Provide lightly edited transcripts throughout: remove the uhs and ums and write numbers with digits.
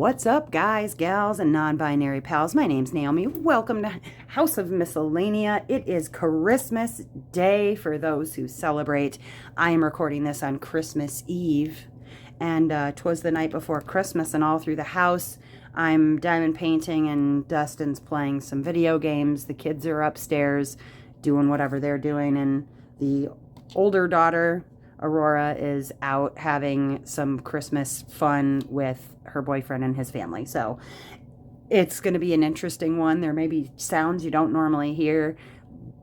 What's up, guys, gals, and non-binary pals? My name's Naomi. Welcome to House of Miscellania. It is Christmas Day for those who celebrate. I am recording this on Christmas Eve, and 'twas the night before Christmas, and all through the house I'm diamond painting, and Dustin's playing some video games. The kids are upstairs doing whatever they're doing, and the older daughter, Aurora, is out having some Christmas fun with her boyfriend and his family. So it's going to be an interesting one. There may be sounds you don't normally hear.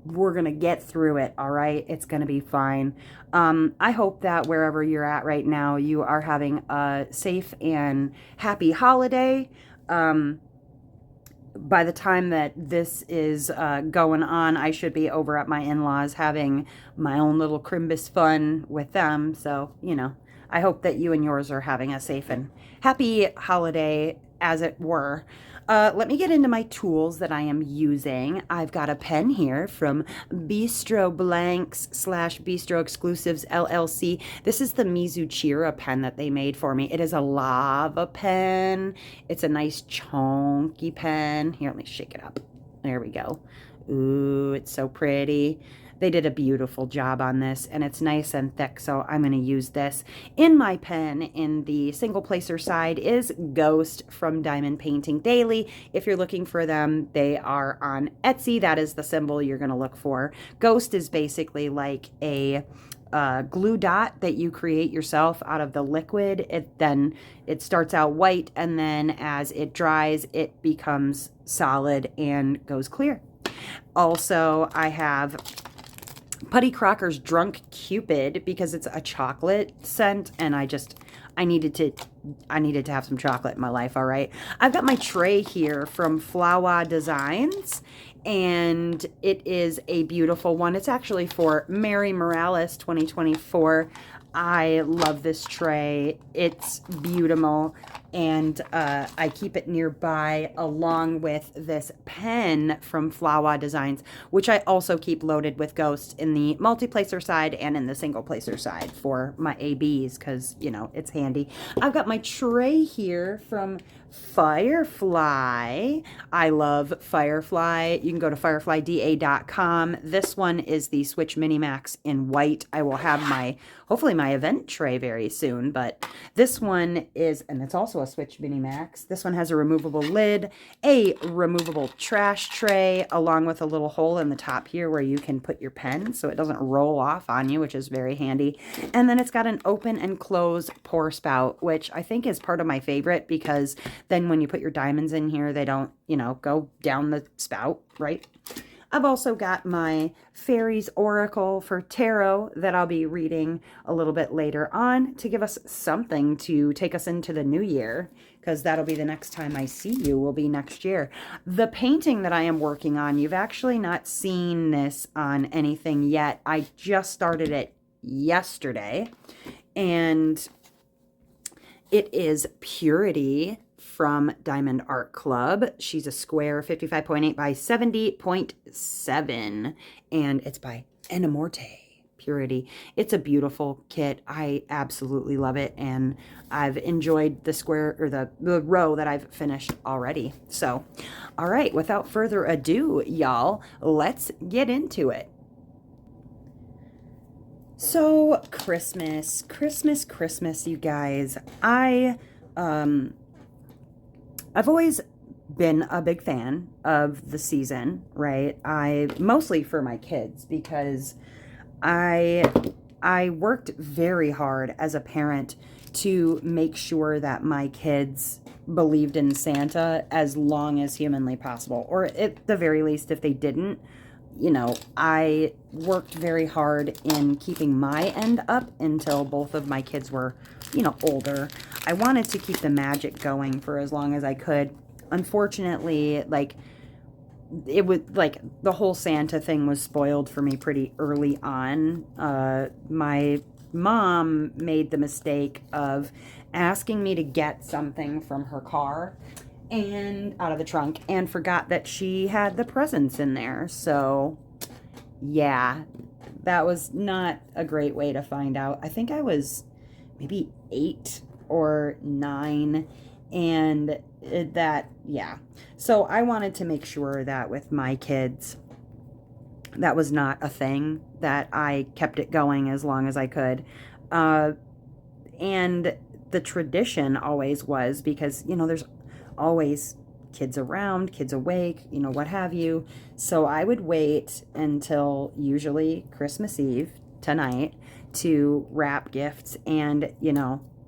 We're going to get through it, all right? It's going to be fine. I hope that wherever you're at right now, you are having a safe and happy holiday. By the time that this is going on, I should be over at my in-laws having my own little Crimbus fun with them. So, you know, I hope that you and yours are having a safe and happy holiday, as it were. Let me get into my tools that I am using. I've got a pen here from Bistro Blanks / Bistro Exclusives LLC. This is the Mizuchira pen that they made for me. It is a lava pen. It's a nice chunky pen. Here, let me shake it up. There we go. Ooh, it's so pretty. They did a beautiful job on this, and it's nice and thick, so I'm going to use this. In my pen, in the single placer side, is Ghost from Diamond Painting Daily. If you're looking for them, they are on Etsy. That is the symbol you're going to look for. Ghost is basically like a glue dot that you create yourself out of the liquid. It starts out white, and then as it dries, it becomes solid and goes clear. Also, I have Putty Crocker's Drunk Cupid, because it's a chocolate scent, and I needed to have some chocolate in my life, all right? I've got my tray here from Flowa Designs, and it is a beautiful one. It's actually for Mary Morales 2024. I love this tray. It's beautiful, and I keep it nearby along with this pen from Flowa Designs, which I also keep loaded with Ghosts in the multi-placer side and in the single placer side for my ABs, because, you know, it's handy. I've got my tray here from Firefly. I love Firefly. You can go to fireflyda.com. This one is the Switch Mini Max in white. I will have hopefully my event tray very soon, but this one is, and it's also a Switch Mini Max. This one has a removable lid, a removable trash tray, along with a little hole in the top here where you can put your pen so it doesn't roll off on you, which is very handy. And then it's got an open and close pour spout, which I think is part of my favorite, because then when you put your diamonds in here, they don't, you know, go down the spout, right? I've also got my Fairies Oracle for Tarot that I'll be reading a little bit later on to give us something to take us into the new year, because that'll be the next time I see you, will be next year. The painting that I am working on, you've actually not seen this on anything yet. I just started it yesterday, and it is Purity from Diamond Art Club. She's a square 55.8 by 70.7, and it's by Enamorte Purity. It's a beautiful kit. I absolutely love it, and I've enjoyed the square, or the row that I've finished already. So, all right, without further ado, y'all, let's get into it. So, Christmas, you guys. I've always been a big fan of the season, right? Mostly for my kids, because I worked very hard as a parent to make sure that my kids believed in Santa as long as humanly possible, or at the very least, if they didn't, you know, I worked very hard in keeping my end up until both of my kids were, you know, older. I wanted to keep the magic going for as long as I could. Unfortunately, like, it was like the whole Santa thing was spoiled for me pretty early on. My mom made the mistake of asking me to get something from her car and out of the trunk, and forgot that she had the presents in there. So yeah, that was not a great way to find out. I think I was maybe 8 or 9, And yeah. So I wanted to make sure that with my kids, that was not a thing, that I kept it going as long as I could. Uh, and the tradition always was, because, there's always kids around, kids awake, what have you. So I would wait until usually Christmas Eve tonight to wrap gifts. And,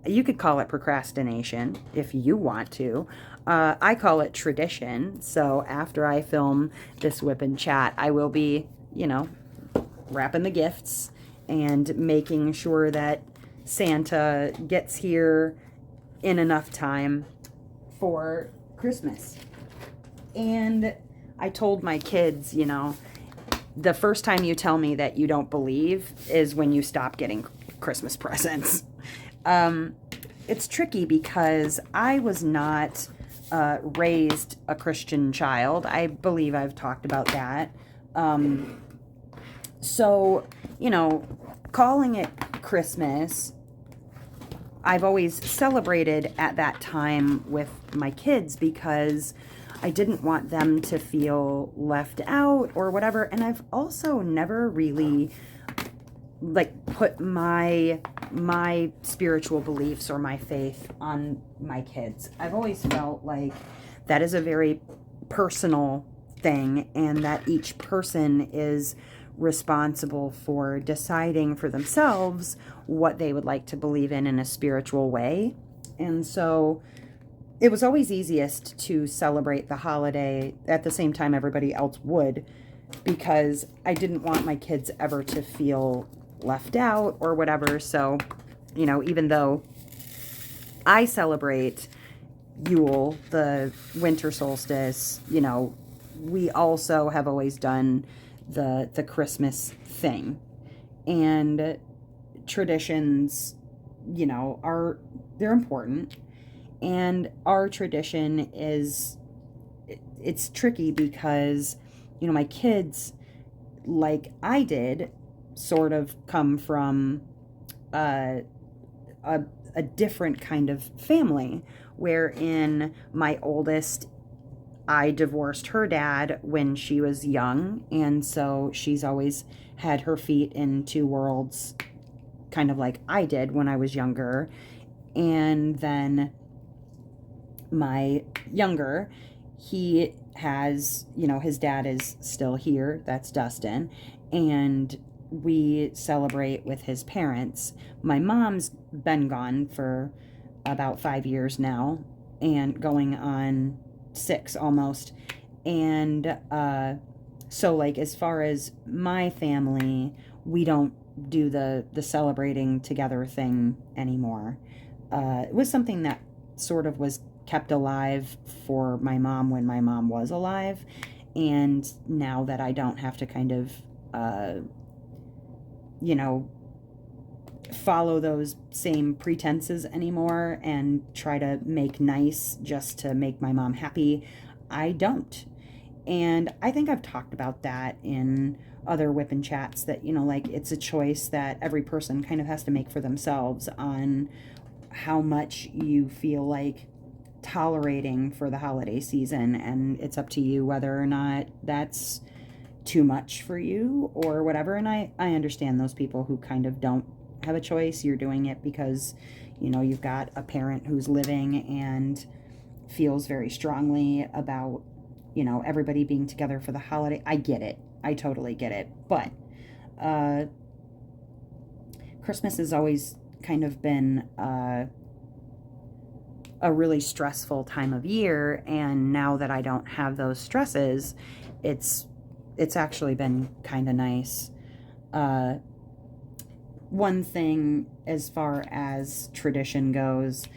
you could call it procrastination if you want to. I call it tradition. So after I film this WIP and chat, I will be, wrapping the gifts and making sure that Santa gets here in enough time for Christmas. And I told my kids, the first time you tell me that you don't believe is when you stop getting Christmas presents. It's tricky because I was not raised a Christian child. I believe I've talked about that. So, calling it Christmas, I've always celebrated at that time with my kids because I didn't want them to feel left out or whatever. And I've also never really put my spiritual beliefs or my faith on my kids. I've always felt like that is a very personal thing, and that each person is responsible for deciding for themselves what they would like to believe in a spiritual way. And so it was always easiest to celebrate the holiday at the same time everybody else would, because I didn't want my kids ever to feel left out or whatever. So, even though I celebrate Yule, the winter solstice, we also have always done the Christmas thing. And traditions, they're important. And our tradition it's tricky because, my kids, like I did, sort of come from a different kind of family, wherein my oldest, I divorced her dad when she was young, and so she's always had her feet in two worlds, kind of like I did when I was younger. And then my younger, he has, his dad is still here, that's Dustin, and we celebrate with his parents. My mom's been gone for about 5 years now, and going on 6 almost. And so as far as my family, we don't do the celebrating together thing anymore. It was something that sort of was kept alive for my mom when my mom was alive, and now that I don't have to kind of follow those same pretenses anymore and try to make nice just to make my mom happy, I don't. And I think I've talked about that in other WIP and chats, that it's a choice that every person kind of has to make for themselves on how much you feel like tolerating for the holiday season, and it's up to you whether or not that's too much for you or whatever. And I understand those people who kind of don't have a choice. You're doing it because you've got a parent who's living and feels very strongly about everybody being together for the holiday. I get it, I totally get it. But Christmas has always kind of been a really stressful time of year, and now that I don't have those stresses, it's actually been kind of nice. One thing as far as tradition goes,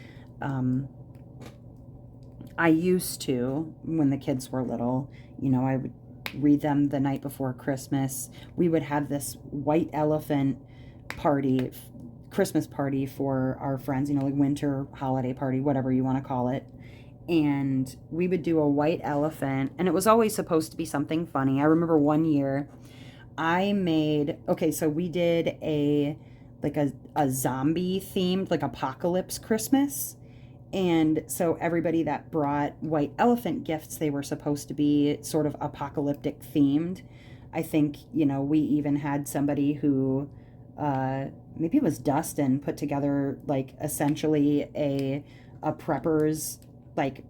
I used to, when the kids were little, I would read them the night before Christmas. We would have this white elephant party, Christmas party for our friends, winter holiday party, whatever you want to call it. And we would do a white elephant, and it was always supposed to be something funny. I remember one year so we did a zombie themed, apocalypse Christmas. And so everybody that brought white elephant gifts, they were supposed to be sort of apocalyptic themed. I think, we even had somebody who, maybe it was Dustin, put together like essentially a prepper's like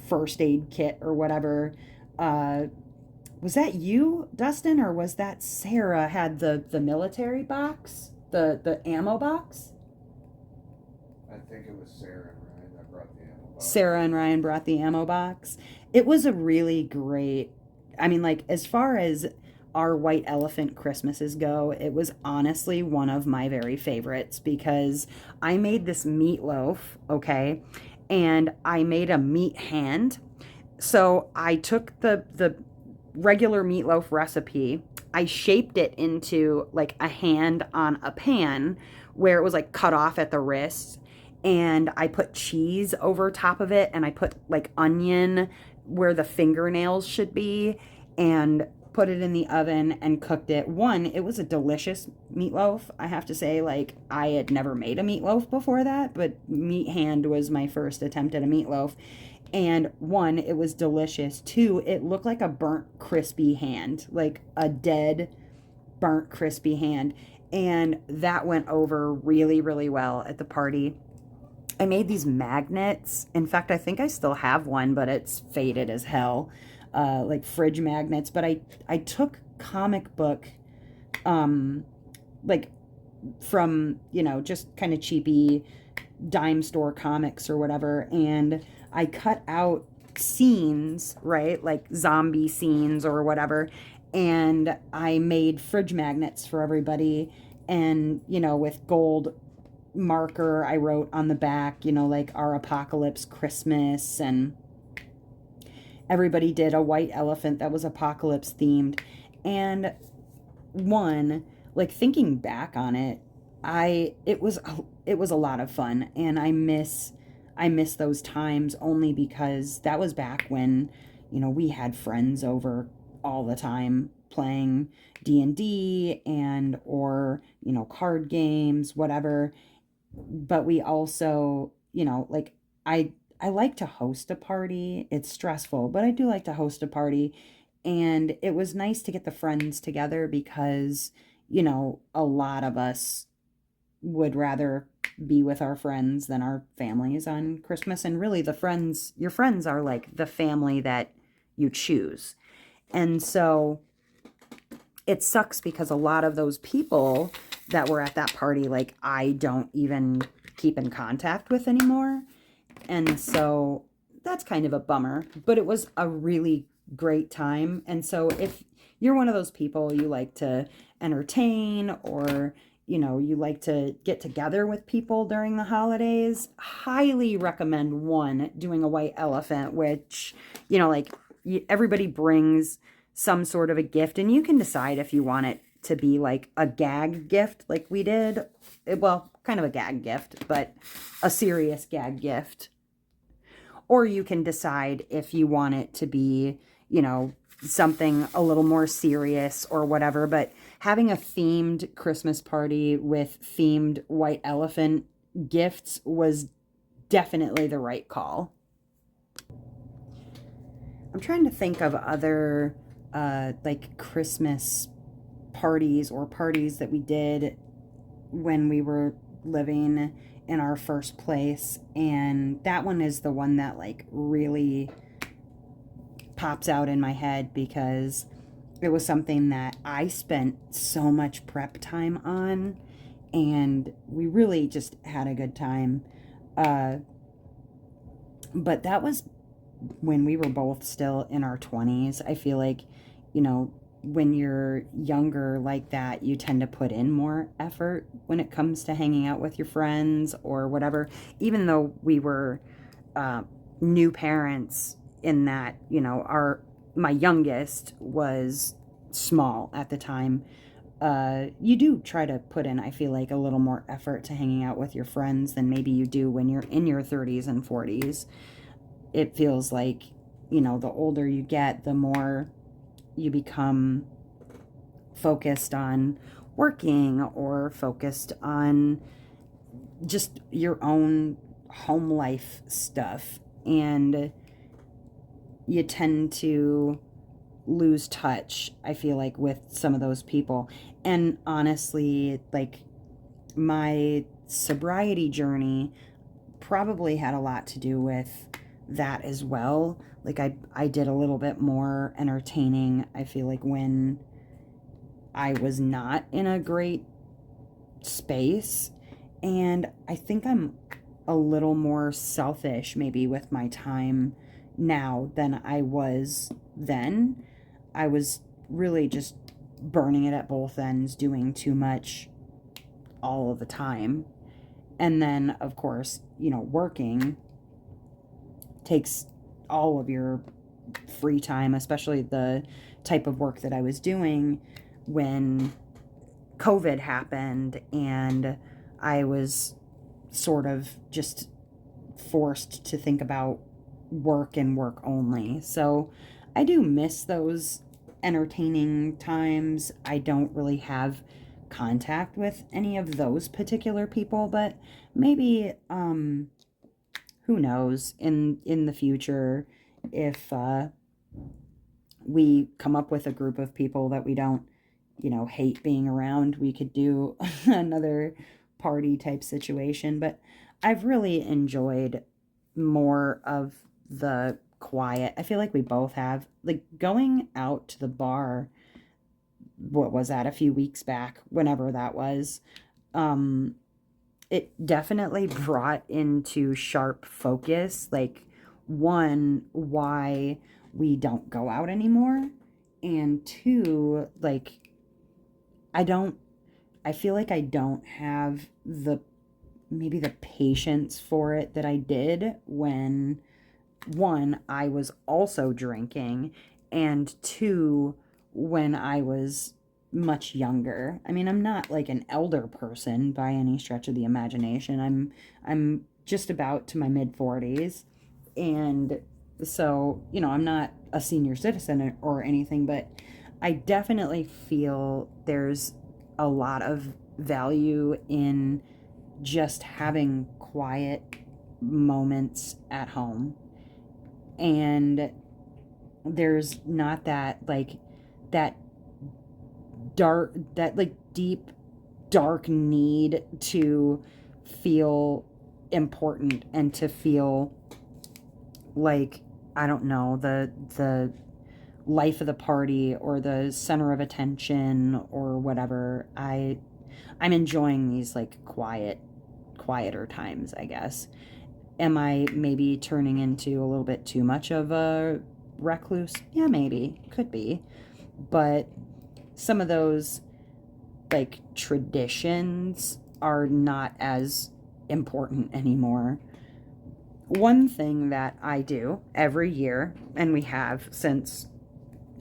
first aid kit or whatever. Was that you, Dustin, or was that Sarah had the military box, the ammo box? I think it was Sarah and Ryan that brought the ammo box. Sarah and Ryan brought the ammo box. It was a really great, I mean, like, as far as our white elephant Christmases go, it was honestly one of my very favorites because I made this meatloaf, okay, and I made a meat hand. So I took the regular meatloaf recipe, I shaped it into like a hand on a pan where it was like cut off at the wrist, and I put cheese over top of it, and I put like onion where the fingernails should be, and put it in the oven and cooked it. One, it was a delicious meatloaf. I have to say, like, I had never made a meatloaf before that, but meat hand was my first attempt at a meatloaf. And one, it was delicious. Two, it looked like a burnt crispy hand, like a dead burnt crispy hand. And that went over really, really well at the party. I made these magnets. In fact, I think I still have one, but it's faded as hell. Like fridge magnets. But I took comic book, like from, just kind of cheapy dime store comics or whatever. And I cut out scenes, right? Like zombie scenes or whatever. And I made fridge magnets for everybody. And, with gold marker, I wrote on the back, like our apocalypse Christmas, and everybody did a white elephant that was apocalypse themed. And one, like, thinking back on it, it was a lot of fun, and I miss those times only because that was back when, we had friends over all the time playing D&D and or, card games, whatever. But we also, like, I like to host a party. It's stressful, but I do like to host a party. And it was nice to get the friends together because, a lot of us would rather be with our friends than our families on Christmas. And really, your friends are like the family that you choose. And so it sucks because a lot of those people that were at that party, like, I don't even keep in contact with anymore. And so that's kind of a bummer, but it was a really great time. And so if you're one of those people, you like to entertain, or, you like to get together with people during the holidays, highly recommend one, doing a white elephant, which, like, everybody brings some sort of a gift, and you can decide if you want it to be like a gag gift like we did. Well, kind of a gag gift, but a serious gag gift. Or you can decide if you want it to be, something a little more serious or whatever. But having a themed Christmas party with themed white elephant gifts was definitely the right call. I'm trying to think of other like Christmas parties or parties that we did when we were living in our first place, and that one is the one that like really pops out in my head because it was something that I spent so much prep time on, and we really just had a good time. But that was when we were both still in our 20s. I feel like, when you're younger like that, you tend to put in more effort when it comes to hanging out with your friends or whatever. Even though we were new parents, in that, my youngest was small at the time, you do try to put in, I feel like, a little more effort to hanging out with your friends than maybe you do when you're in your 30s and 40s. It feels like, the older you get, the more you become focused on working or focused on just your own home life stuff, and you tend to lose touch, I feel like, with some of those people. And honestly, like, my sobriety journey probably had a lot to do with that as well. Like, I did a little bit more entertaining, I feel like, when I was not in a great space. And I think I'm a little more selfish maybe with my time now than I was then. I was really just burning it at both ends, doing too much all of the time. And then, of course, working takes all of your free time, especially the type of work that I was doing when COVID happened, and I was sort of just forced to think about work and work only. So I do miss those entertaining times. I don't really have contact with any of those particular people, but maybe who knows, in the future, if we come up with a group of people that we don't hate being around, we could do another party type situation. But I've really enjoyed more of the quiet. I feel like we both have. Like, going out to the bar, what was that, a few weeks back, whenever that was, it definitely brought into sharp focus, like, one, why we don't go out anymore, and two, like, I feel like I don't have maybe the patience for it that I did when, one, I was also drinking, and two, when I was much younger. I mean, I'm not like an elder person by any stretch of the imagination. I'm just about to my mid 40s, and so, I'm not a senior citizen or anything, but I definitely feel there's a lot of value in just having quiet moments at home. And there's not that deep dark need to feel important and to feel like, I don't know, the life of the party or the center of attention or whatever. I'm enjoying these, like, quieter times, I guess. Am I maybe turning into a little bit too much of a recluse? Yeah, maybe. Could be. But some of those, like, traditions are not as important anymore. One thing that I do every year, and we have since,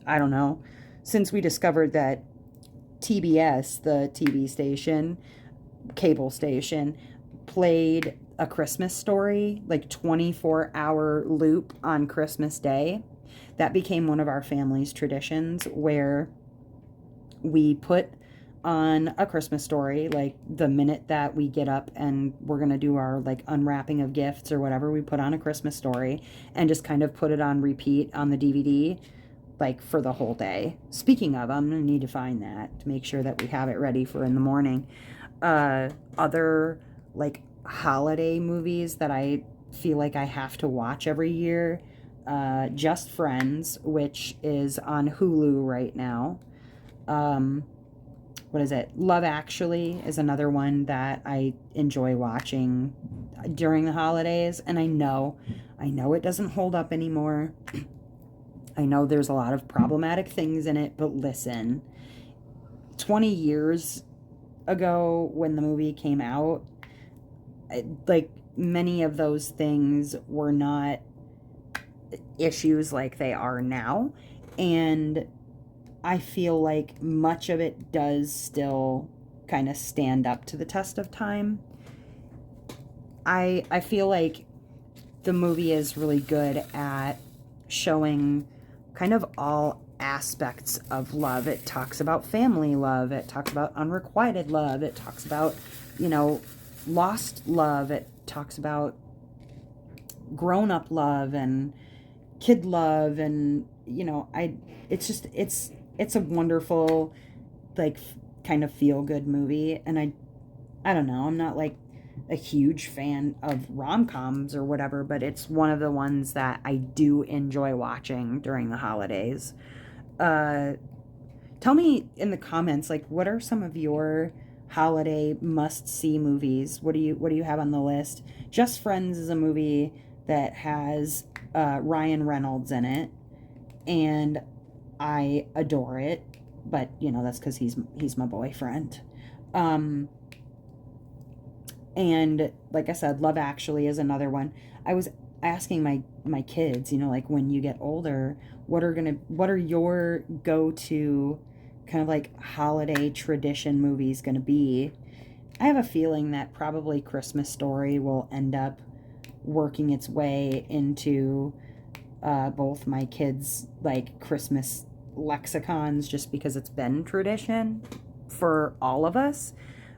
I don't know, since we discovered that TBS, the TV station, cable station, played A Christmas Story, like 24-hour loop on Christmas Day. That became one of our family's traditions, where we put on A Christmas Story, like, the minute that we get up and we're going to do our, like, unwrapping of gifts or whatever, we put on A Christmas Story and just kind of put it on repeat on the DVD, like, for the whole day. Speaking of, I'm going to need to find that to make sure that we have it ready for in the morning. Other, like, holiday movies that I feel like I have to watch every year, Just Friends, which is on Hulu right now. What is it? Love Actually is another one that I enjoy watching during the holidays. And I know it doesn't hold up anymore. I know there's a lot of problematic things in it, but listen, 20 years ago when the movie came out, like, many of those things were not issues like they are now. And I feel like much of it does still kind of stand up to the test of time. I feel like the movie is really good at showing kind of all aspects of love. It talks about family love. It talks about unrequited love. It talks about, lost love. It talks about grown-up love and kid love, and it's just it's a wonderful, like, kind of feel good movie. And I don't know, I'm not like a huge fan of rom-coms or whatever, but it's one of the ones that I do enjoy watching during the holidays. uh Tell me in the comments, like, what are some of your holiday must-see movies? What do you have on the list? Just Friends is a movie that has Ryan Reynolds in it, and I adore it. But that's because he's my boyfriend. Um, and like I said, Love Actually is another one. I was asking my kids, like, when you get older, what are your go-to kind of like holiday tradition movies gonna be? I have a feeling that probably Christmas Story will end up working its way into both my kids' like Christmas lexicons, just because it's been tradition for all of us.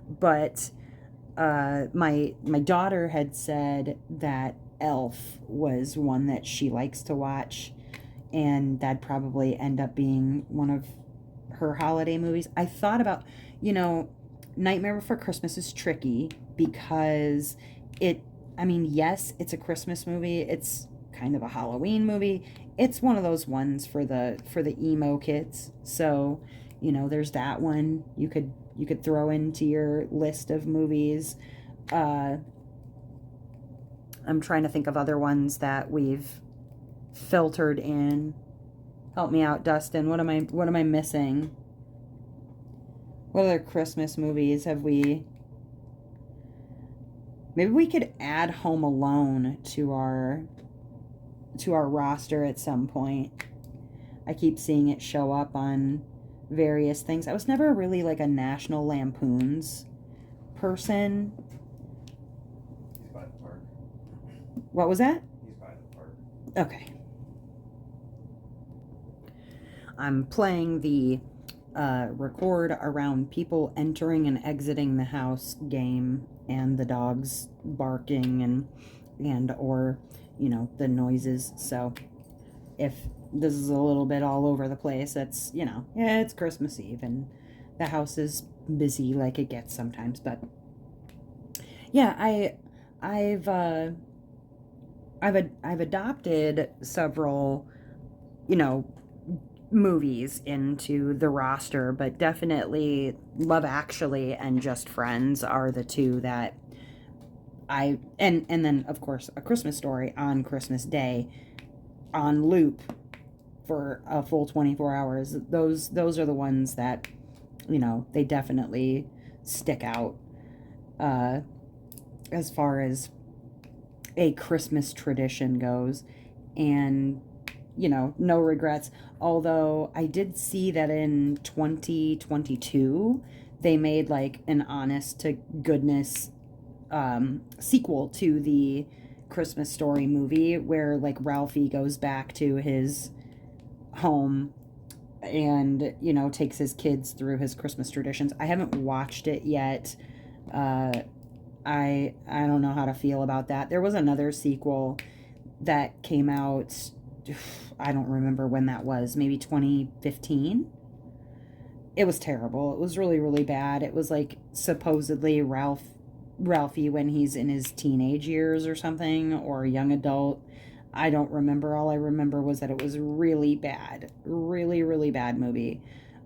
But my daughter had said that Elf was one that she likes to watch, and that'd probably end up being one of her holiday movies. I thought about, you know, Nightmare Before Christmas is tricky because it, I mean, yes, it's a Christmas movie. It's kind of a Halloween movie. It's one of those ones for the emo kids. So, there's that one you could throw into your list of movies. Uh, I'm trying to think of other ones that we've filtered in. Help me out, Dustin. What am I missing? What other Christmas movies have we? Maybe we could add Home Alone to our roster at some point. I keep seeing it show up on various things. I was never really like a National Lampoons person. He's by the park. What was that? He's by the park. Okay. I'm playing the record around people entering and exiting the house game, and the dogs barking and or the noises. So if this is a little bit all over the place, it's yeah, it's Christmas Eve and the house is busy like it gets sometimes. But yeah, I've adopted several movies into the roster, but definitely Love Actually and Just Friends are the two that and then of course A Christmas Story on Christmas Day on loop for a full 24 hours. Those are the ones that they definitely stick out as far as a Christmas tradition goes. And no regrets. Although I did see that in 2022, they made like an honest to goodness sequel to the Christmas Story movie, where like Ralphie goes back to his home and takes his kids through his Christmas traditions. I haven't watched it yet. I don't know how to feel about that. There was another sequel that came out, I don't remember when that was, maybe 2015. It was terrible. It was really, really bad. It was like supposedly Ralphie when he's in his teenage years or something, or a young adult. I don't remember. All I remember was that it was really bad. Really, really bad movie.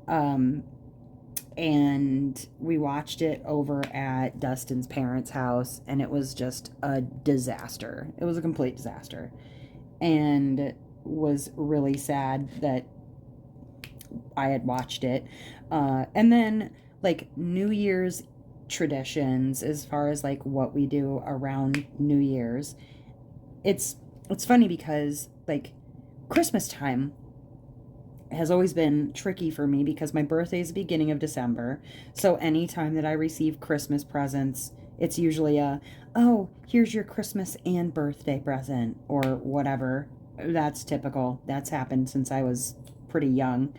And we watched it over at Dustin's parents' house, and it was just a disaster. It was a complete disaster. And was really sad that I had watched it. And then like New Year's traditions, as far as like what we do around New Year's, it's funny because like Christmas time has always been tricky for me because my birthday is the beginning of December. So anytime that I receive Christmas presents, it's usually oh, here's your Christmas and birthday present or whatever. That's typical. That's happened since I was pretty young.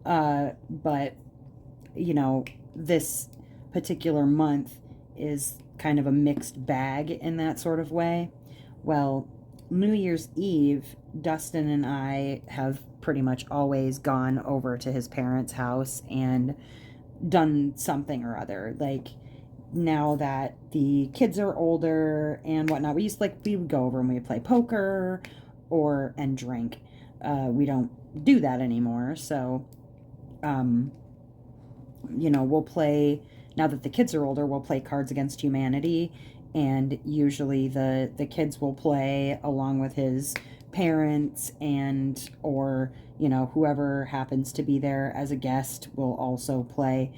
But this particular month is kind of a mixed bag in that sort of way. Well, New Year's Eve, Dustin and I have pretty much always gone over to his parents' house and done something or other. Like, now that the kids are older and whatnot, we would go over and we would play poker and drink. We don't do that anymore. So, we'll play, now that the kids are older, we'll play Cards Against Humanity. And usually the kids will play along with his parents, or whoever happens to be there as a guest will also play.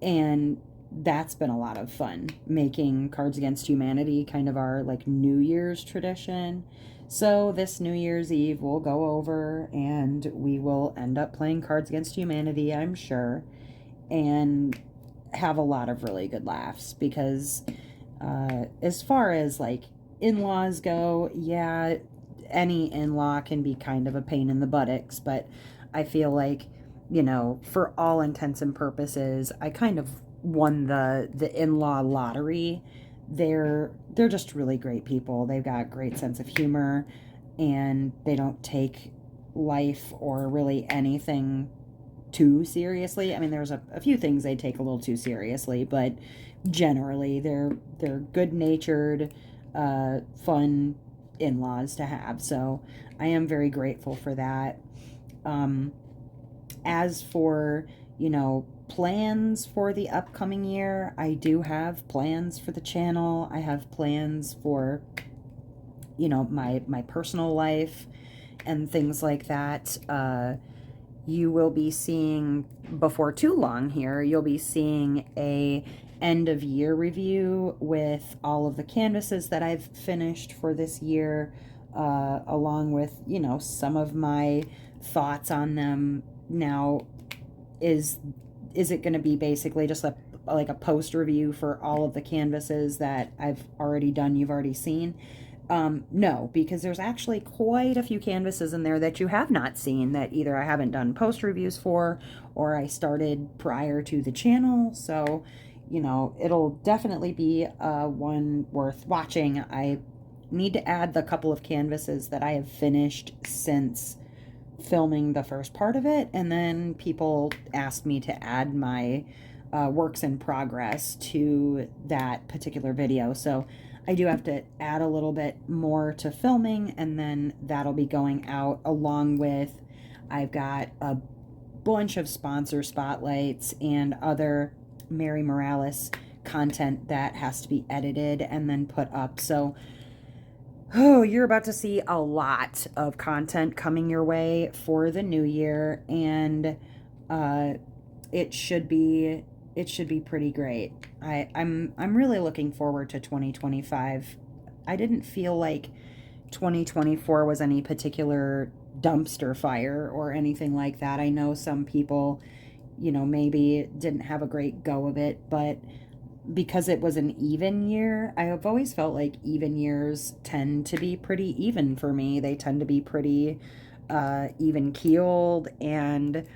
And that's been a lot of fun, making Cards Against Humanity kind of our like New Year's tradition. So this New Year's Eve we'll go over and we will end up playing Cards Against Humanity, I'm sure, and have a lot of really good laughs. Because as far as like in-laws go, yeah, any in-law can be kind of a pain in the buttocks, but I feel like, for all intents and purposes, I kind of won the in-law lottery. They're just really great people. They've got a great sense of humor, and they don't take life or really anything too seriously. I mean, there's a few things they take a little too seriously, but generally they're good-natured, fun in-laws to have. So I am very grateful for that. As for, plans for the upcoming year, I do have plans for the channel. I have plans for, my personal life and things like that. You will be seeing, before too long here, you'll be seeing a end of year review with all of the canvases that I've finished for this year, along with, some of my thoughts on them. Now, is it going to be basically just a post review for all of the canvases that I've already done, you've already seen? No, because there's actually quite a few canvases in there that you have not seen, that either I haven't done post reviews for, or I started prior to the channel. So, it'll definitely be one worth watching. I need to add the couple of canvases that I have finished since filming the first part of it, and then people asked me to add my works in progress to that particular video. So I do have to add a little bit more to filming, and then that'll be going out along with, I've got a bunch of sponsor spotlights and other Mary Morales content that has to be edited and then put up. So, you're about to see a lot of content coming your way for the new year, and it should be pretty great. I'm really looking forward to 2025. I didn't feel like 2024 was any particular dumpster fire or anything like that. I know some people, maybe didn't have a great go of it, but because it was an even year, I have always felt like even years tend to be pretty even for me. They tend to be pretty even keeled and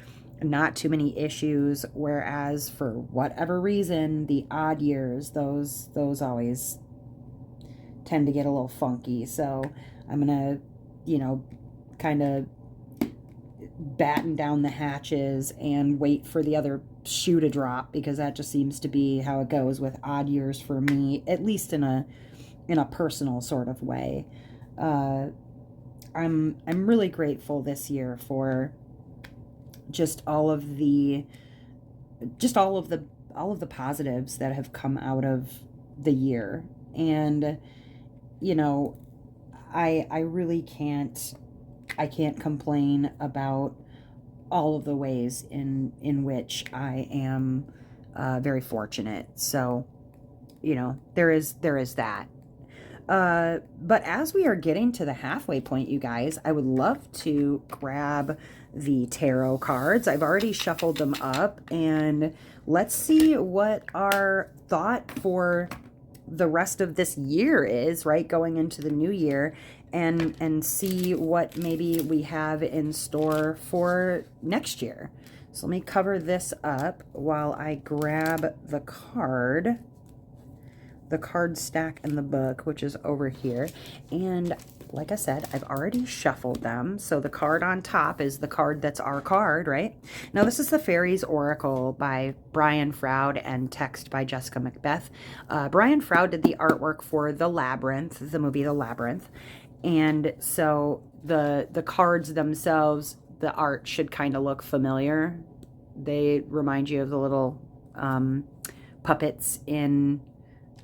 not too many issues, whereas for whatever reason, the odd years, those always tend to get a little funky. So I'm gonna, kind of batten down the hatches and wait for the other shoe to drop, because that just seems to be how it goes with odd years for me, at least in a personal sort of way. I'm really grateful this year for just all of the positives that have come out of the year. And I really can't complain about all of the ways in which I am very fortunate. So, there is that. But as we are getting to the halfway point, you guys, I would love to grab the tarot cards. I've already shuffled them up, and let's see what our thought for the rest of this year is, right, going into the new year, and see what maybe we have in store for next year. So let me cover this up while I grab the card. the card stack in the book, which is over here. And like I said, I've already shuffled them. So the card on top is the card that's our card, right? Now, this is the Fairies Oracle by Brian Froud and text by Jessica Macbeth. Brian Froud did the artwork for The Labyrinth, the movie The Labyrinth. And so the cards themselves, the art should kind of look familiar. They remind you of the little puppets in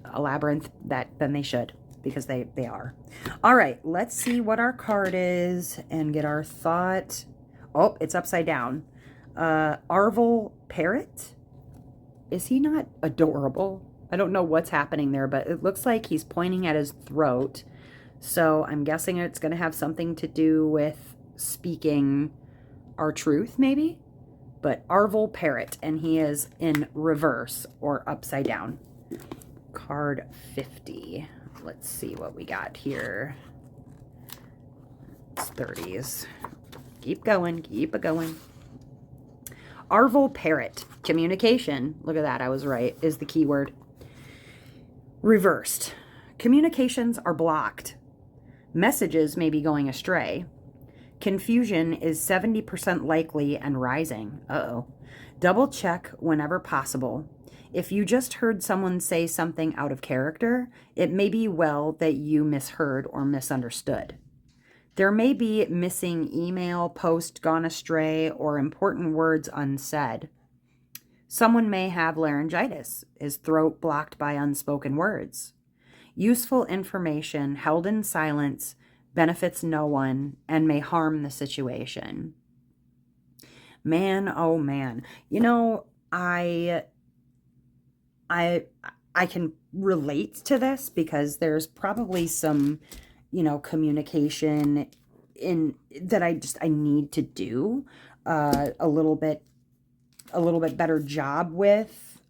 a labyrinth. Then they should, because they are. All right, let's see what our card is and get our thought. Oh, it's upside down. Arvel Parrot. Is he not adorable? I don't know what's happening there, but it looks like he's pointing at his throat. So I'm guessing it's going to have something to do with speaking our truth, maybe? But Arvel Parrot, and he is in reverse or upside down. Card 50. Let's see what we got here. It's 30s. Keep going, keep it going. Arvel Parrot. Communication. Look at that, I was right, is the key word. Reversed. Communications are blocked. Messages may be going astray. Confusion is 70% likely and rising. Uh-oh. Double check whenever possible. If you just heard someone say something out of character, it may be well that you misheard or misunderstood. There may be missing email, post gone astray, or important words unsaid. Someone may have laryngitis, his throat blocked by unspoken words. Useful information held in silence benefits no one and may harm the situation. Man, oh man. You know, I can relate to this because there's probably some, you know, communication in that I need to do a little bit better job with.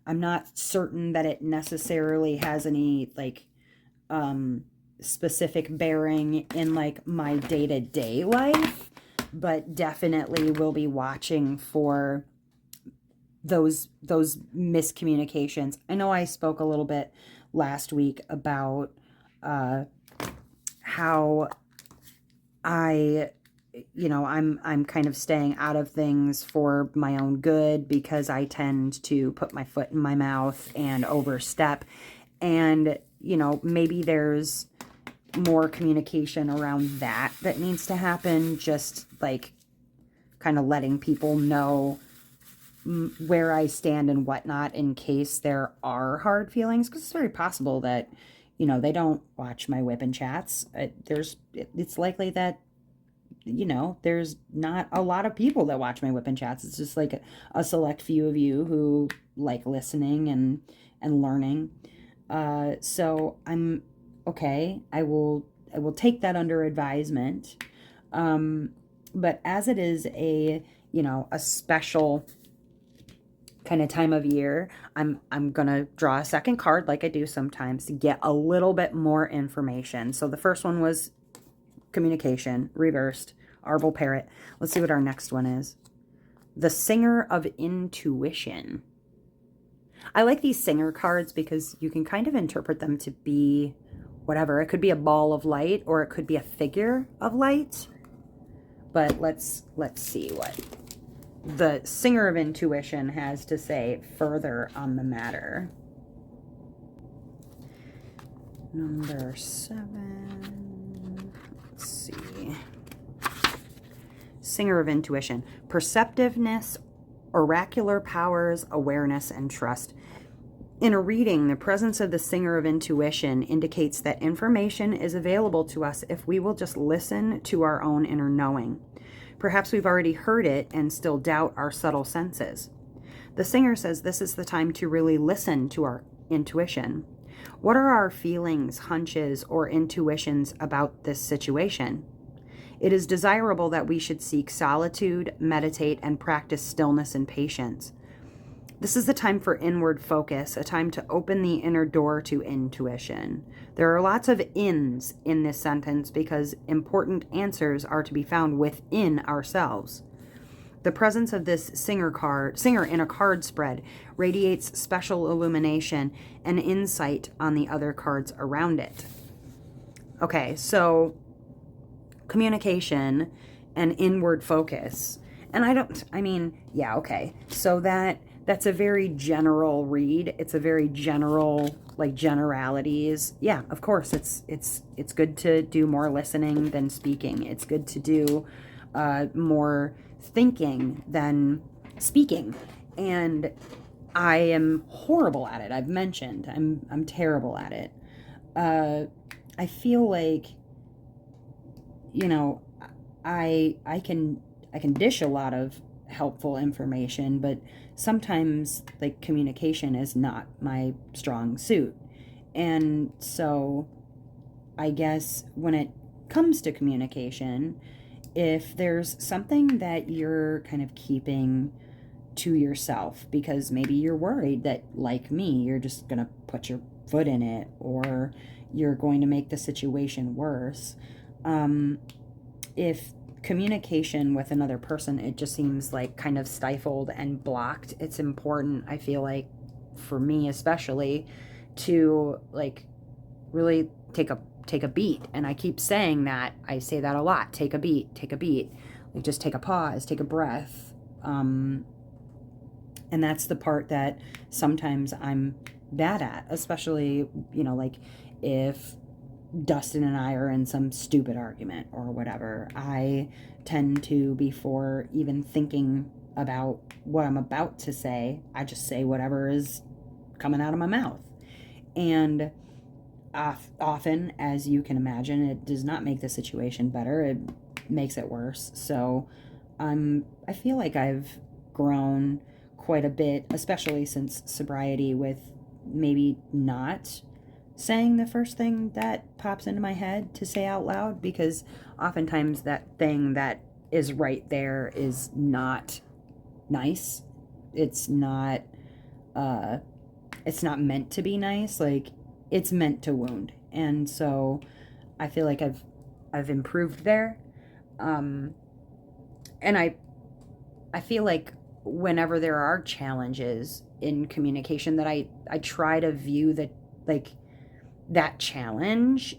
I'm not certain that it necessarily has any like specific bearing in like my day-to-day life, but definitely will be watching for those miscommunications. I know I spoke a little bit last week about how I'm kind of staying out of things for my own good because I tend to put my foot in my mouth and overstep. And, you know, maybe there's more communication around that needs to happen. Just like kind of letting people know where I stand and whatnot in case there are hard feelings. Because it's very possible that, you know, they don't watch my WIP and chats. It's likely that, you know, there's not a lot of people that watch my WIP and chats. It's just like a select few of you who like listening and learning. So I'm okay. I will take that under advisement. But as it is a special kind of time of year, I'm gonna draw a second card like I do sometimes to get a little bit more information. So the first one was communication, reversed, Arvel Parrot. Let's see what our next one is. The Singer of Intuition. I like these singer cards because you can kind of interpret them to be whatever. It could be a ball of light or it could be a figure of light. But let's see what the Singer of Intuition has to say further on the matter. Number 7. Let's see. Singer of Intuition. Perceptiveness, oracular powers, awareness, and trust. In a reading, the presence of the Singer of Intuition indicates that information is available to us if we will just listen to our own inner knowing. Perhaps we've already heard it and still doubt our subtle senses. The singer says this is the time to really listen to our intuition. What are our feelings, hunches, or intuitions about this situation? It is desirable that we should seek solitude, meditate, and practice stillness and patience. This is the time for inward focus, a time to open the inner door to intuition. There are lots of ins in this sentence because important answers are to be found within ourselves. The presence of this singer in a card spread radiates special illumination and insight on the other cards around it. Okay, so communication and inward focus. And yeah, okay. So that's a very general read. It's a very general, like, generalities. Yeah, of course, it's good to do more listening than speaking. It's good to do more thinking than speaking. And I am horrible at it. I've mentioned I'm terrible at it. I feel like, you know, I can dish a lot of helpful information, but sometimes, like, communication is not my strong suit. And so I guess when it comes to communication, if there's something that you're kind of keeping to yourself because maybe you're worried that, like me, you're just going to put your foot in it, or you're going to make the situation worse. If communication with another person, it just seems like kind of stifled and blocked, it's important, I feel like, for me especially, to, like, really take a beat. And I keep saying that. I say that a lot. Take a beat. Like, just take a pause, take a breath. And that's the part that sometimes I'm bad at, especially, like, if Dustin and I are in some stupid argument or whatever, I tend to, before even thinking about what I'm about to say, I just say whatever is coming out of my mouth. And often, as you can imagine, it does not make the situation better. It makes it worse. So I feel like I've grown quite a bit, especially since sobriety, with maybe not saying the first thing that pops into my head to say out loud, because oftentimes that thing that is right there is not nice. It's not meant to be nice. Like, it's meant to wound. And so I feel like I've improved there. And I feel like whenever there are challenges in communication, that I try to view that challenge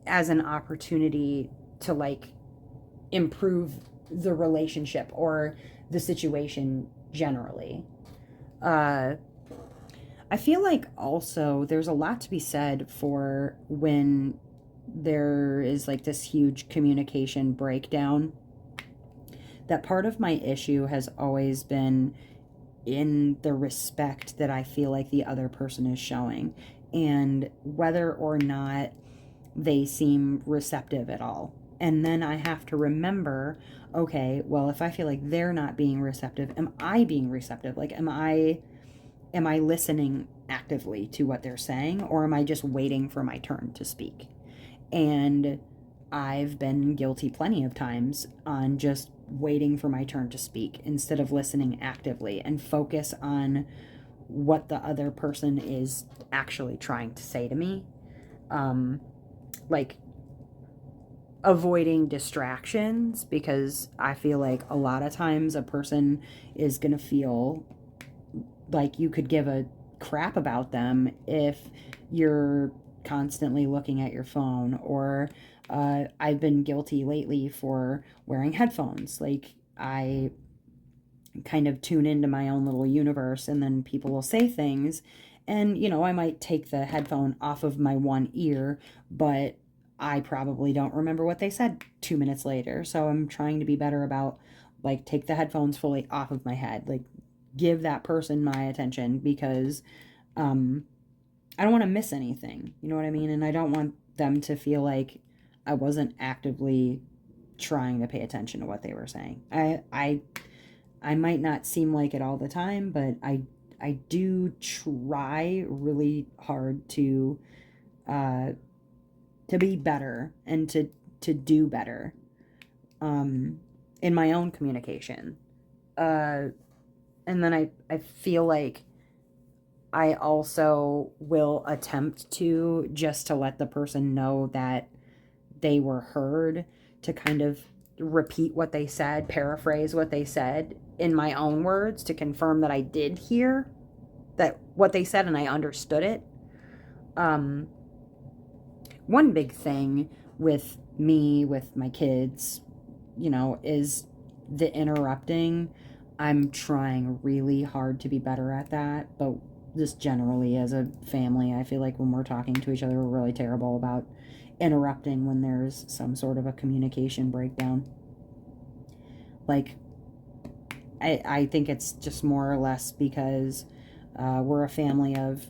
as an opportunity to, like, improve the relationship or the situation generally. I feel like also there's a lot to be said for when there is, like, this huge communication breakdown. That part of my issue has always been in the respect that I feel like the other person is showing, and whether or not they seem receptive at all. And then I have to remember, okay, well, if I feel like they're not being receptive, am I being receptive? Like, am I listening actively to what they're saying, or am I just waiting for my turn to speak? And I've been guilty plenty of times on just waiting for my turn to speak instead of listening actively and focus on what the other person is actually trying to say to me. Like, avoiding distractions, because I feel like a lot of times a person is going to feel like you could give a crap about them if you're constantly looking at your phone. Or I've been guilty lately for wearing headphones. Like, I kind of tune into my own little universe, and then people will say things, and, I might take the headphone off of my one ear, but I probably don't remember what they said 2 minutes later. So I'm trying to be better about, like, take the headphones fully off of my head, like, give that person my attention, because I don't want to miss anything, you know what I mean? And I don't want them to feel like I wasn't actively trying to pay attention to what they were saying. I might not seem like it all the time, but I do try really hard to be better and to do better in my own communication. And then I feel like I also will attempt to, just to let the person know that they were heard, to kind of repeat what they said, paraphrase what they said, in my own words to confirm that I did hear that what they said and I understood it. One big thing with me, with my kids, is the interrupting. I'm trying really hard to be better at that, but just generally as a family, I feel like when we're talking to each other, we're really terrible about interrupting when there's some sort of a communication breakdown. Like, I think it's just more or less because we're a family of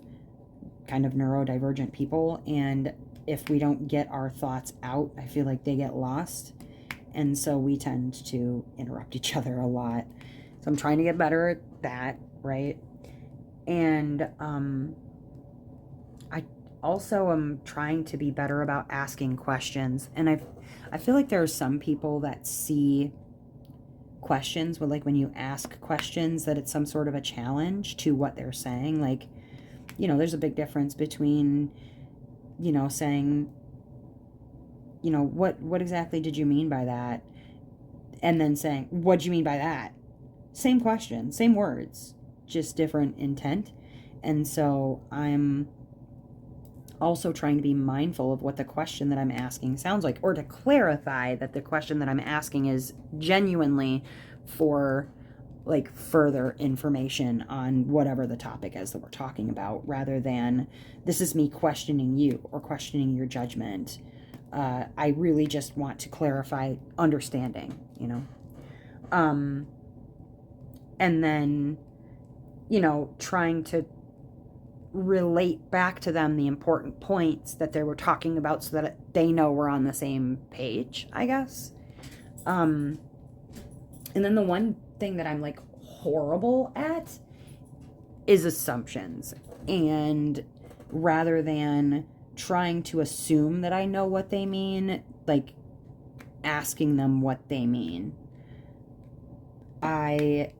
kind of neurodivergent people, and if we don't get our thoughts out, I feel like they get lost, and so we tend to interrupt each other a lot. So I'm trying to get better at that, right? And I also am trying to be better about asking questions, and I feel like there are some people that see questions with, like, when you ask questions, that it's some sort of a challenge to what they're saying. Like, there's a big difference between, saying, what exactly did you mean by that? And then saying, what do you mean by that? Same question, same words, just different intent. And so I'm also trying to be mindful of what the question that I'm asking sounds like, or to clarify that the question that I'm asking is genuinely for, like, further information on whatever the topic is that we're talking about, rather than this is me questioning you or questioning your judgment. I really just want to clarify understanding, and then, trying to relate back to them the important points that they were talking about so that they know we're on the same page, I guess. And then the one thing that I'm, like, horrible at is assumptions. And rather than trying to assume that I know what they mean, like, asking them what they mean. I've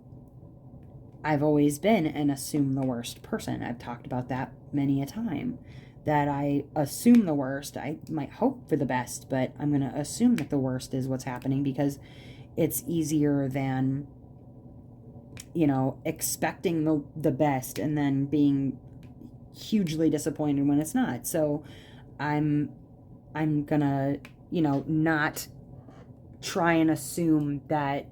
always been an assume the worst person. I've talked about that many a time, that I assume the worst. I might hope for the best, but I'm going to assume that the worst is what's happening because it's easier than, expecting the best and then being hugely disappointed when it's not. So I'm going to, not try and assume that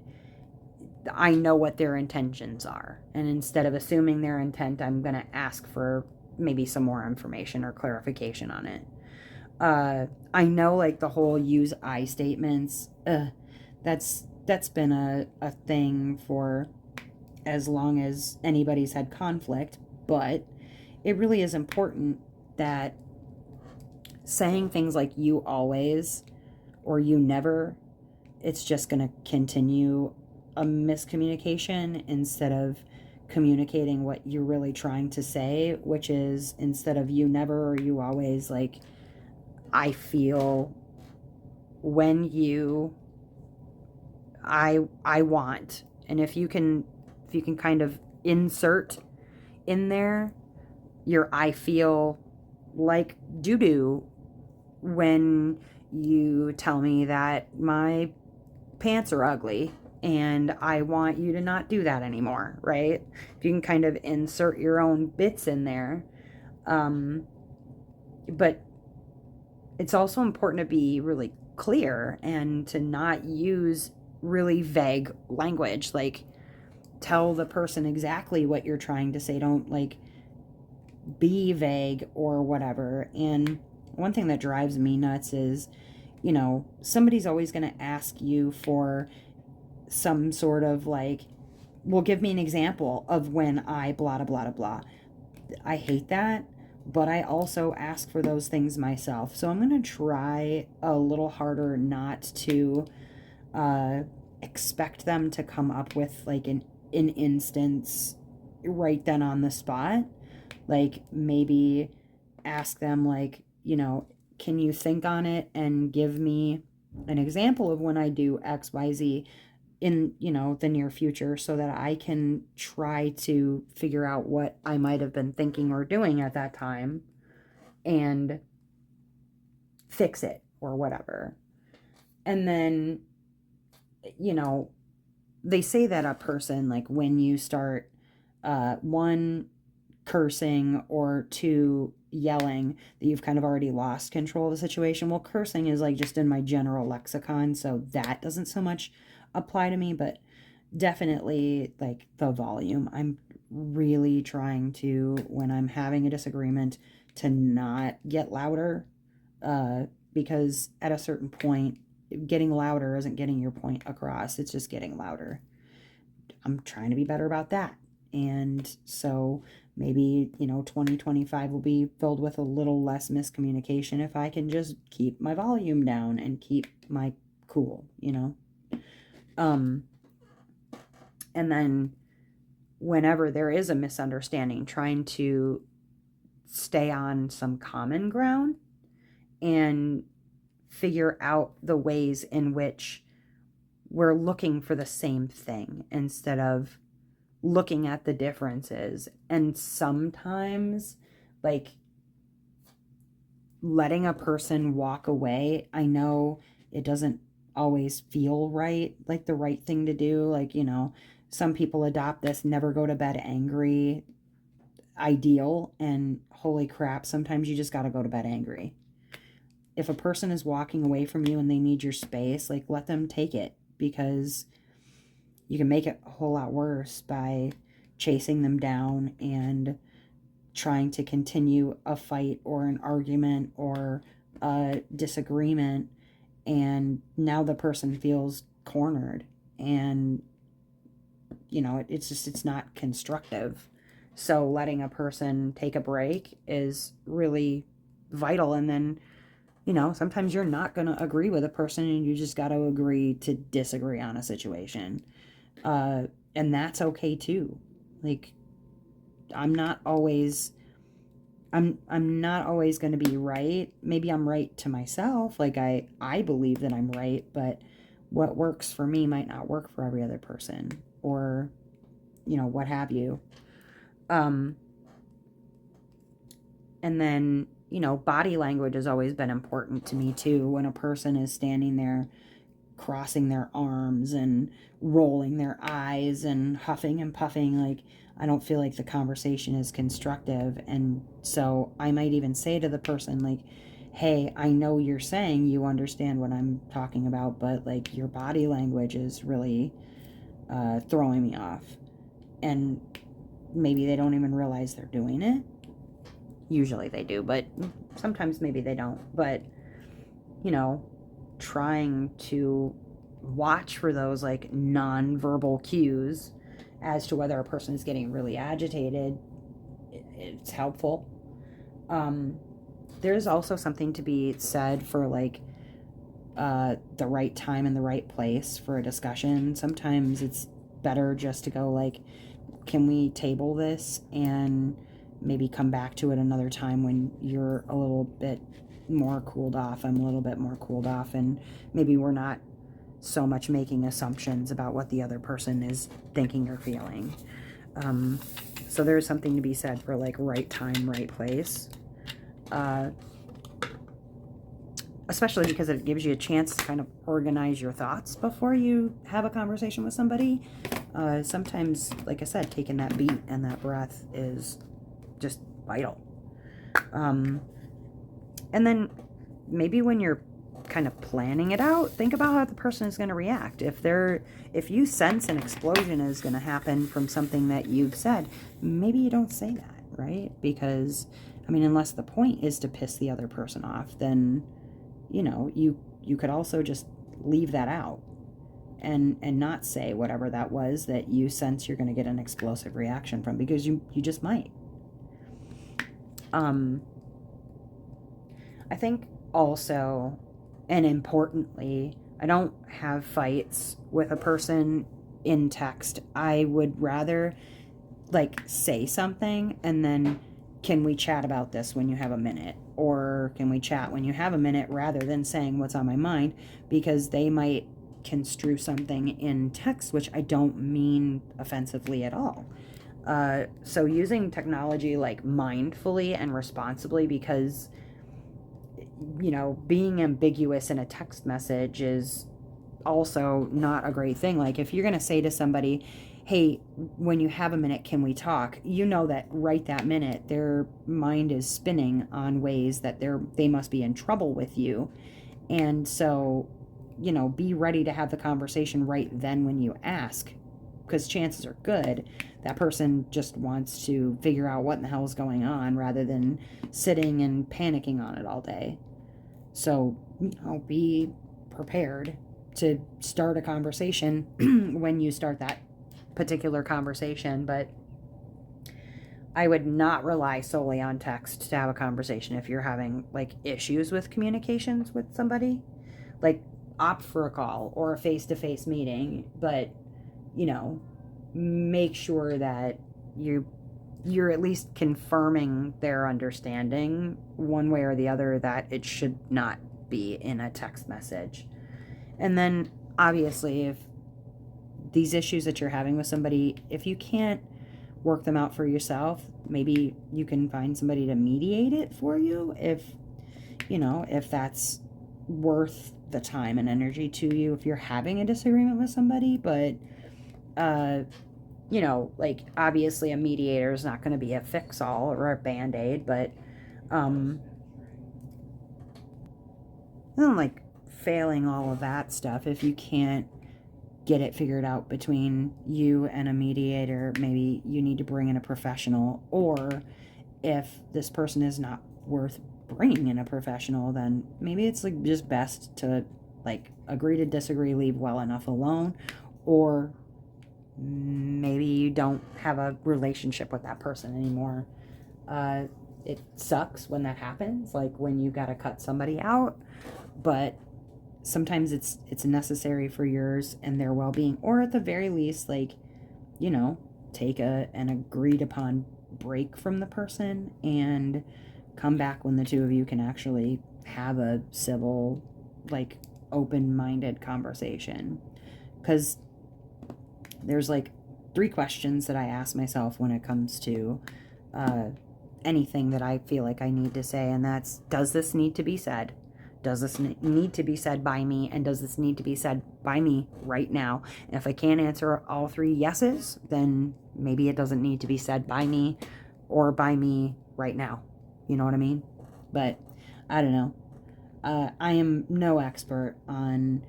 I know what their intentions are. And instead of assuming their intent, I'm going to ask for maybe some more information or clarification on it. I know, like, the whole use I statements, that's been a thing for as long as anybody's had conflict, but it really is important that saying things like you always or you never, it's just going to continue a miscommunication instead of communicating what you're really trying to say, which is, instead of you never or you always, like, I feel when you, I want. And if you can kind of insert in there your I feel like doo-doo when you tell me that my pants are ugly and I want you to not do that anymore, right? If you can kind of insert your own bits in there. But it's also important to be really clear and to not use really vague language. Like, tell the person exactly what you're trying to say. Don't, like, be vague or whatever. And one thing that drives me nuts is, somebody's always going to ask you for some sort of, like, well, give me an example of when I blah, blah, blah, blah. I hate that, but I also ask for those things myself. So I'm going to try a little harder not to expect them to come up with, like, an instance right then on the spot. Like, maybe ask them, like, can you think on it and give me an example of when I do XYZ in, the near future, so that I can try to figure out what I might have been thinking or doing at that time and fix it or whatever. And then, they say that a person, like when you start, one, cursing, or two, yelling, that you've kind of already lost control of the situation. Well, cursing is like just in my general lexicon, so that doesn't so much apply to me, but definitely like the volume. I'm really trying to, when I'm having a disagreement, to not get louder, because at a certain point, getting louder isn't getting your point across, it's just getting louder. I'm trying to be better about that. And so maybe, 2025 will be filled with a little less miscommunication if I can just keep my volume down and keep my cool, and then whenever there is a misunderstanding, trying to stay on some common ground and figure out the ways in which we're looking for the same thing instead of looking at the differences. And sometimes, like, letting a person walk away, I know it doesn't always feel right, like the right thing to do. Like, some people adopt this never go to bed angry ideal, and holy crap, sometimes you just got to go to bed angry. If a person is walking away from you and they need your space, like, let them take it, because you can make it a whole lot worse by chasing them down and trying to continue a fight or an argument or a disagreement, and now the person feels cornered, and it's not constructive. So letting a person take a break is really vital. And then, sometimes you're not going to agree with a person, and you just got to agree to disagree on a situation. And that's okay too. Like, I'm not always I'm not always going to be right. Maybe I'm right to myself. Like, I believe that I'm right, but what works for me might not work for every other person, or what have you. And then, body language has always been important to me too. When a person is standing there crossing their arms and rolling their eyes and huffing and puffing, like, I don't feel like the conversation is constructive. And so I might even say to the person, like, hey, I know you're saying you understand what I'm talking about, but like, your body language is really throwing me off. And maybe they don't even realize they're doing it. Usually they do, but sometimes maybe they don't. But, trying to watch for those like non-verbal cues as to whether a person is getting really agitated, it's helpful. There's also something to be said for like the right time and the right place for a discussion. Sometimes it's better just to go like, can we table this and maybe come back to it another time when you're a little bit more cooled off, I'm a little bit more cooled off, and maybe we're not so much making assumptions about what the other person is thinking or feeling. So there's something to be said for like right time, right place. Especially because it gives you a chance to kind of organize your thoughts before you have a conversation with somebody. Sometimes, like I said, taking that beat and that breath is just vital. And then maybe when you're kind of planning it out, think about how the person is going to react. If you sense an explosion is going to happen from something that you've said, maybe you don't say that, right? Because, unless the point is to piss the other person off, then, you could also just leave that out and not say whatever that was that you sense you're going to get an explosive reaction from, because you just might. I think also, and importantly, I don't have fights with a person in text. I would rather like say something and then, can we chat about this when you have a minute? Or can we chat when you have a minute, rather than saying what's on my mind, because they might construe something in text which I don't mean offensively at all. So using technology like mindfully and responsibly, because being ambiguous in a text message is also not a great thing. Like, if you're going to say to somebody, hey, when you have a minute, can we talk? You know that right that minute, their mind is spinning on ways that they must be in trouble with you. And so, be ready to have the conversation right then when you ask, because chances are good that person just wants to figure out what in the hell is going on rather than sitting and panicking on it all day. So, be prepared to start a conversation when you start that particular conversation. But I would not rely solely on text to have a conversation if you're having like issues with communications with somebody. Like, opt for a call or a face-to-face meeting, but make sure that you're at least confirming their understanding one way or the other that it should not be in a text message. And then obviously, if these issues that you're having with somebody, if you can't work them out for yourself, maybe you can find somebody to mediate it for you if that's worth the time and energy to you, if you're having a disagreement with somebody. But like, obviously a mediator is not going to be a fix-all or a band-aid, but like, failing all of that stuff, if you can't get it figured out between you and a mediator, maybe you need to bring in a professional. Or if this person is not worth bringing in a professional, then maybe it's like just best to like agree to disagree, leave well enough alone. Or maybe you don't have a relationship with that person anymore. It sucks when that happens, like when you gotta cut somebody out, but sometimes it's necessary for yours and their well-being. Or at the very least, like, take an agreed upon break from the person and come back when the two of you can actually have a civil, like, open-minded conversation. Because there's like 3 questions that I ask myself when it comes to anything that I feel like I need to say, and that's, does this need to be said? Does this need to be said by me? And does this need to be said by me right now? And if I can't answer all 3 yeses, then maybe it doesn't need to be said by me or by me right now. You know what I mean? But I don't know. I am no expert on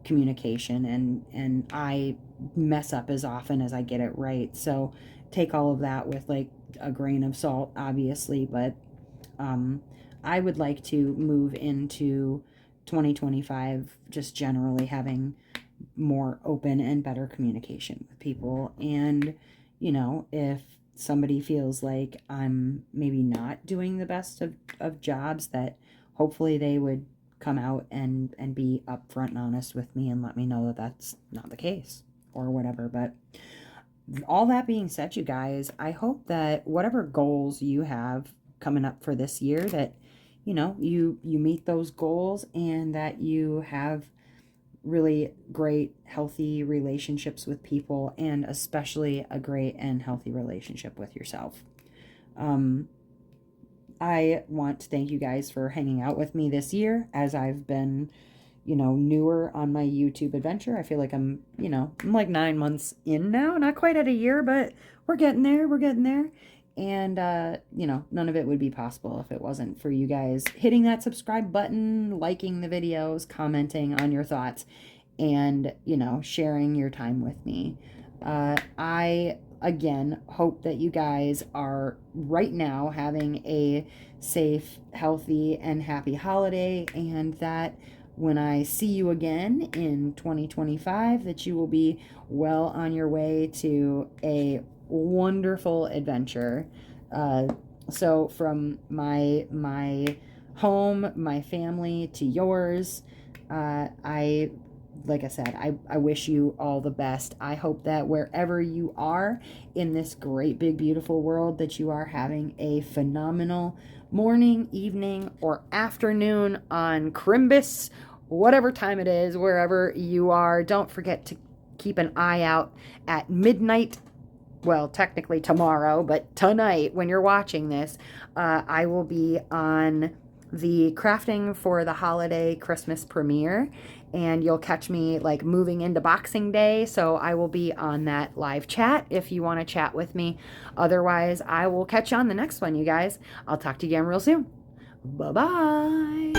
communication, and I mess up as often as I get it right. So take all of that with like a grain of salt, obviously. But I would like to move into 2025 just generally having more open and better communication with people. And, if somebody feels like I'm maybe not doing the best of jobs, that hopefully they would come out and be upfront and honest with me and let me know that that's not the case or whatever. But all that being said, you guys, I hope that whatever goals you have coming up for this year, that you meet those goals, and that you have really great, healthy relationships with people, and especially a great and healthy relationship with yourself. I want to thank you guys for hanging out with me this year as I've been, newer on my YouTube adventure. I feel like I'm like 9 months in now, not quite at a year, but we're getting there. And, none of it would be possible if it wasn't for you guys hitting that subscribe button, liking the videos, commenting on your thoughts, and, sharing your time with me. I, again, hope that you guys are right now having a safe, healthy, and happy holiday, and that when I see you again in 2025, that you will be well on your way to a wonderful adventure. So from my home, my family, to yours, like I said, I wish you all the best. I hope that wherever you are in this great, big, beautiful world, that you are having a phenomenal morning, evening, or afternoon on Crimbus, whatever time it is, wherever you are. Don't forget to keep an eye out at midnight. Well, technically tomorrow, but tonight when you're watching this, I will be on the crafting for the holiday Christmas premiere, and you'll catch me like moving into Boxing Day, so I will be on that live chat if you want to chat with me. Otherwise, I will catch you on the next one, you guys. I'll talk to you again real soon. Bye-bye.